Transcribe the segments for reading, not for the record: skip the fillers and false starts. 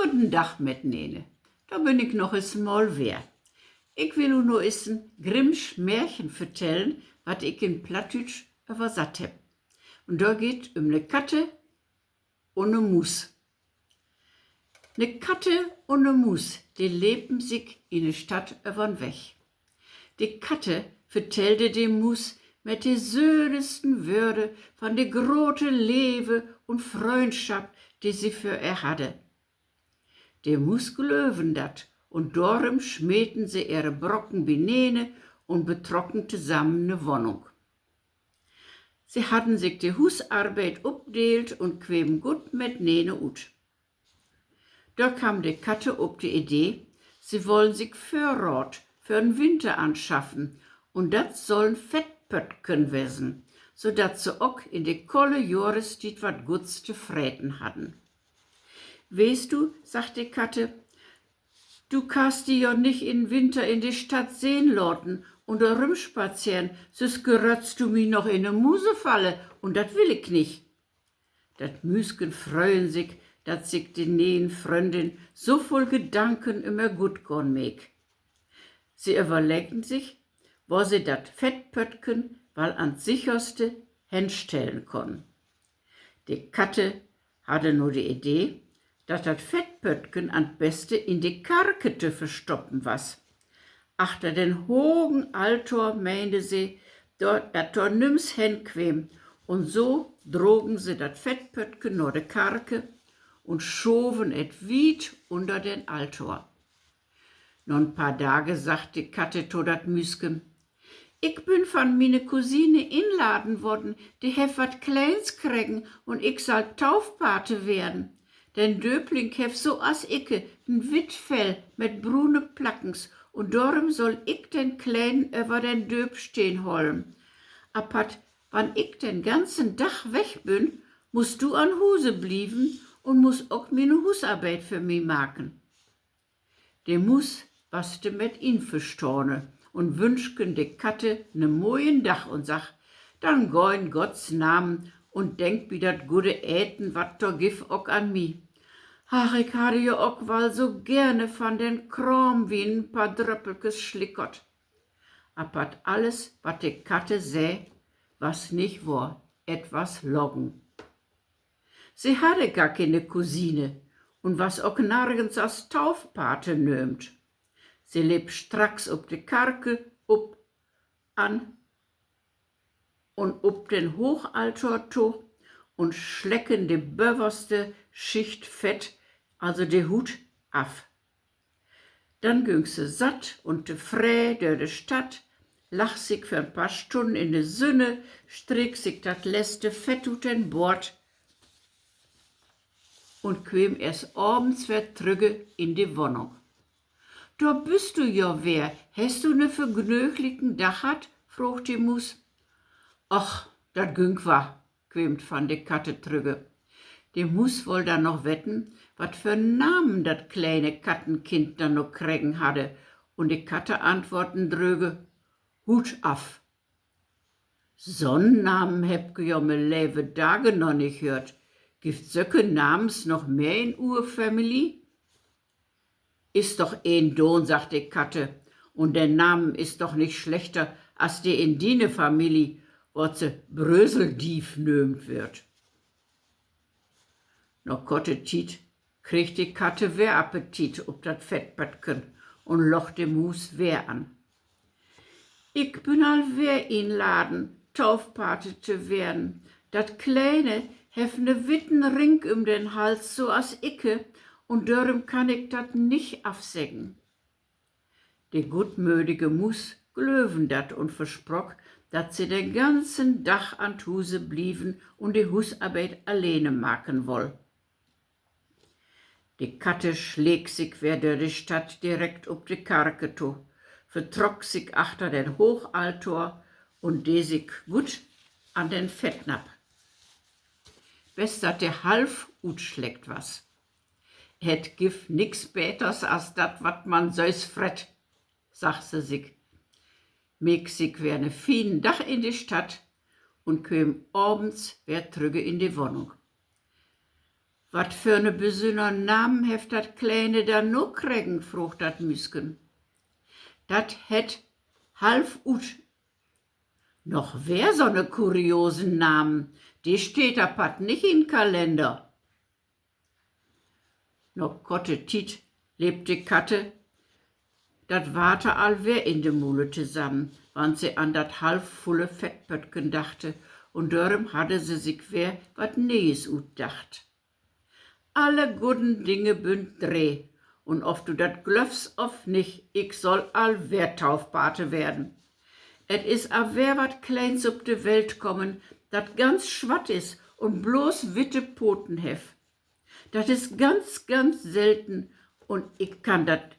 Guten Tag mitnehmen. Da bin ich noch es mal wer. Ich will nur is ein Grimmsch Märchen vertellen, wat ich in Plattdeutsch übersatt heb. Und da geht ne Katte und ne Mus. Ne Katte und ne Mus, die leben sich in ne Stadt übern Weg. Die Katte vertellte dem Mus mit de södesten Würde von de grote Lewe und Freundschaft, die sie für er hatte. Der Mus glöwen dat, und darum schmähten sie ihre Brocken benene und betrocken zusammen ne Wohnung. Sie hatten sich die Husarbeit updeelt und quem gut mit nene ut. Da kam die Katte op die Idee, sie wollen sich Vorrat für den Winter anschaffen und dat sollen Fettpöttken wesen, so dat sie auch in de kolle Jahrestiet wat Guts zu fräten hatten. Weißt du, sagt die Katte, du kannst die ja nicht in Winter in die Stadt sehen loten und da rumspazieren, sonst gerötzt du mi noch in ne Musefalle und dat will ich nicht. Dat Müsken freuen sich, dat sich die nähen Freundin so voll Gedanken immer gut gorn meg. Sie überlegten sich, wo sie dat Fettpöttken weil ans sicherste hinstellen konn. Die Katte hatte nur die Idee, dat Fettpöttken an beste in die Karkete verstoppen was. Achter den hohen Altor meinte sie, dat dort nims hinquem, und so drogen sie dat Fettpöttken nur de Karke und schoven et wied unter den Altor. Nun paar Tage sagt die Katte to dat Müsken, ich bin von mine Cousine inladen worden, die hef wat Kleins kriegen und ich soll Taufpate werden. Den Döbling hef so as icke, n Wittfell mit brune Plackens, und darum soll ich den Kleinen über den Döb stehen hollen. Apat, wann ich den ganzen Tag weg bin, musst du an Huse blieben und musst auch meine Husarbeit für mi machen. Der Mus baste mit ihn verstorne und wünschken de Katte ne mojen Dach und sag, dann geh in Gottes Namen und denk wie dat gute Äten, wat da gif auch an mi. Ach, ich hatte ja auch wohl so gerne von den Kram wie ein paar Dröppelkes schlickert. Apat alles, wat die Katte säh, was nicht war, etwas loggen. Sie hatte gar keine Cousine und was auch nirgends als Taufpate nömt. Sie lebt stracks ob de Karke, up an und ob den Hochaltor to und schlecken de böverste Schicht Fett, also de Hut, af. Dann ging sie satt und de frä durch de Stadt, lach sich für ein paar Stunden in de Sünne, strick sich dat letzte Fett ut den Bord und quem erst abends wer trüge in die Wohnung. Da bist du ja wer, hast du ne vergnüglichen Dachat? Frucht die Mus. Ach, dat güng wa, quemt van de Katte trüge. Die Mus woll dann noch wetten, wat für Namen dat kleine Kattenkind dann noch kriegen hatte, und die Katte antworten dröge, Hut af. So'n Namen heb ge ja me lewe Tage noch nicht hört. Gibt söcke Namens noch mehr in Urfamilie? Ist doch een Don, sagt die Katte, und der Namen ist doch nicht schlechter als die in dine Familie, wo se Bröseldief nömt wird. Noch kotte Tiet kriegt die Katte wer Appetit ob dat Fettpöttken und locht dem Mus wer an. Ich bin all wer ihn laden, Taufpate zu werden. Dat Kleine hef ne witten Ring um den Hals, so as icke, und dörrem kann ich dat nicht afsägen. Die gutmütige Mus glöwen dat und versproch, dat sie den ganzen Dach an Huse blieben und die Husarbeit alleine machen woll. Die Katte schlägt sich wer durch die Stadt direkt ob die Karke to, vertrock sich achter den Hochaltor und de sich gut an den Fettnapf. Best dat der half ut schlägt was. Het gif nix beters als dat wat man sois fret, sagt sie sich. Meg sich wer ne fien Dach in die Stadt und köm abends wer trüge in die Wohnung. Wat für ne besünner Namen heft dat Kleine da no kriegen, frucht dat Müsken. Dat het half ut. Noch wer so ne kuriosen Namen, die steht da pat nicht in Kalender. Noch kotte Tiet lebte Katte, dat warte allwer in de Mule zusammen, wann sie an dat halbvolle Fettpöttgen dachte, und dörm hatte sie sich wer wat Neues utdacht. Alle guten Dinge bünd dreh, und ob du dat glöffs of nicht, ich soll allwer Taufpate werden. Et is awer wat Kleins op de Welt kommen, dat ganz schwatt is und bloß witte Poten hef. Dat is ganz, ganz selten, und ich kann dat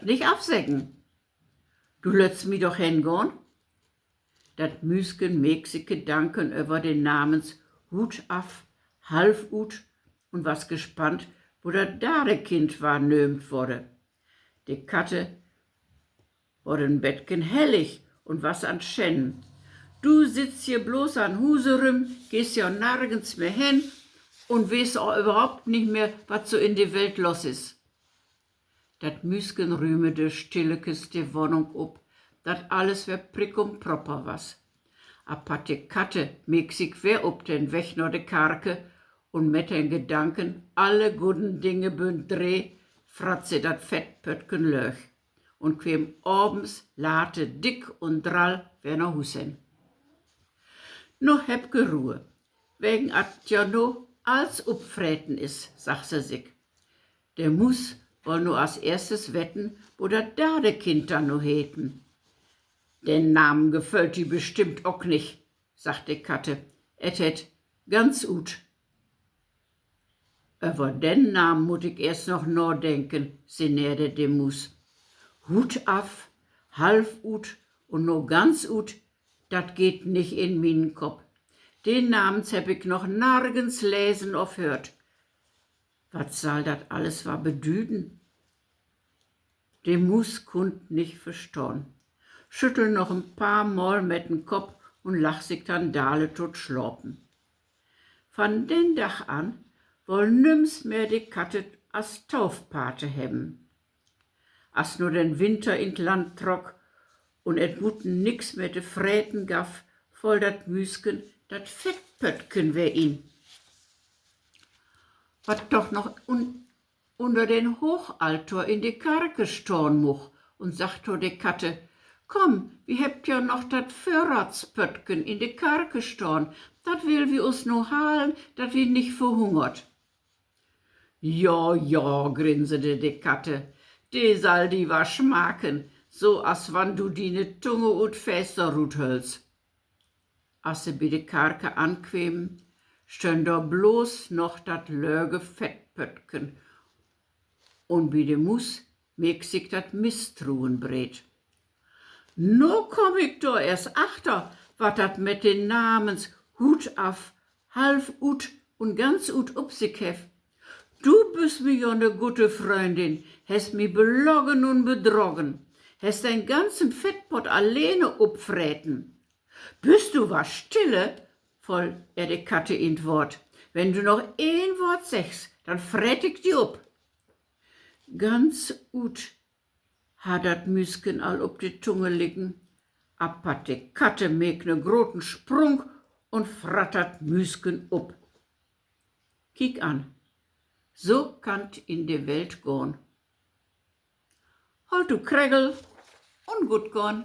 nicht aufsägen. Du lässt mi doch hingehen? Dat Müsken meg sich Gedanken über den Namens Hut af, half ut und was gespannt, wo dat dare Kind war nömt wurde. Die Katte worden Bettgen hellig und was an Schennen. Du sitzt hier bloß an Huserüm, gehst ja nirgends mehr hin und weißt auch überhaupt nicht mehr, was so in die Welt los ist. Dat Müsken rühmete stillekes die Wohnung ob, dat alles wär prick und proper was. A patte Katte meg sich wer ob den Weg nur de Karke und mit den Gedanken, alle guten Dinge bünd dreh, fratze dat Fettpöttgen löch und quem abends late dick und drall wer noch Husen. No heb Ruhe, wegen at ja no als upfräten is, sagt sie sich. Der muss wohl nur als erstes wetten, wo dat da de Kind dann no heten. Den Namen gefällt die bestimmt auch nicht, sagt die Katte. Et het ganz ut. Über den Namen muss ich erst noch nachdenken, sinnierte de Mus. Hut af, half ut und no ganz ut, dat geht nicht in meinen Kopf. Den Namens hab ich noch nirgends lesen of hört. Was soll dat alles war bedüden? De Mus kund nicht verstehen. Schüttel noch ein paar Mal mit dem Kopf und lach sich dann dale tot schlapen. Von den Tag an woll nims mehr die Katte als Taufpate hebben. As nur den Winter in Land trock und et wuten nix mehr de Fräten gaff, voll dat Müsken, dat Fettpöttken wär ihn. Wat doch noch unter den Hochaltor in die Karke storn much und sagt to de Katte, komm, wie hebt ja noch dat Vorratspöttgen in de Karke storn, dat will wir us no halen, dat wir nicht verhungert. Ja, ja, grinsete de Katte, de sall die war schmaken, so as wann du die ne Tunge ut fester rut hölz. As se bi de Karke anquemen, stön da bloß noch dat löge Fettpöttgen und bi de Mus meg sich dat Mistruhen bret. No komm ich do erst achter, wat dat mit den Namens Hut af, half ut und ganz ut up sich hef. Du bist mir ja ne gute Freundin, hast mi belogen und bedrogen, hast dein ganzen Fettpott alleine upfräten. Bist du was stille, voll de Katte in Wort. Wenn du noch ein Wort sagst, dann frät ich die up. Ganz ut hat dat Müsken all ob die Tunge liegen, ab hat die Katte meg ne groten Sprung und frattert Müsken up. Kiek an, so kannt in die Welt gehen. Halt du Kregel und gut gehen.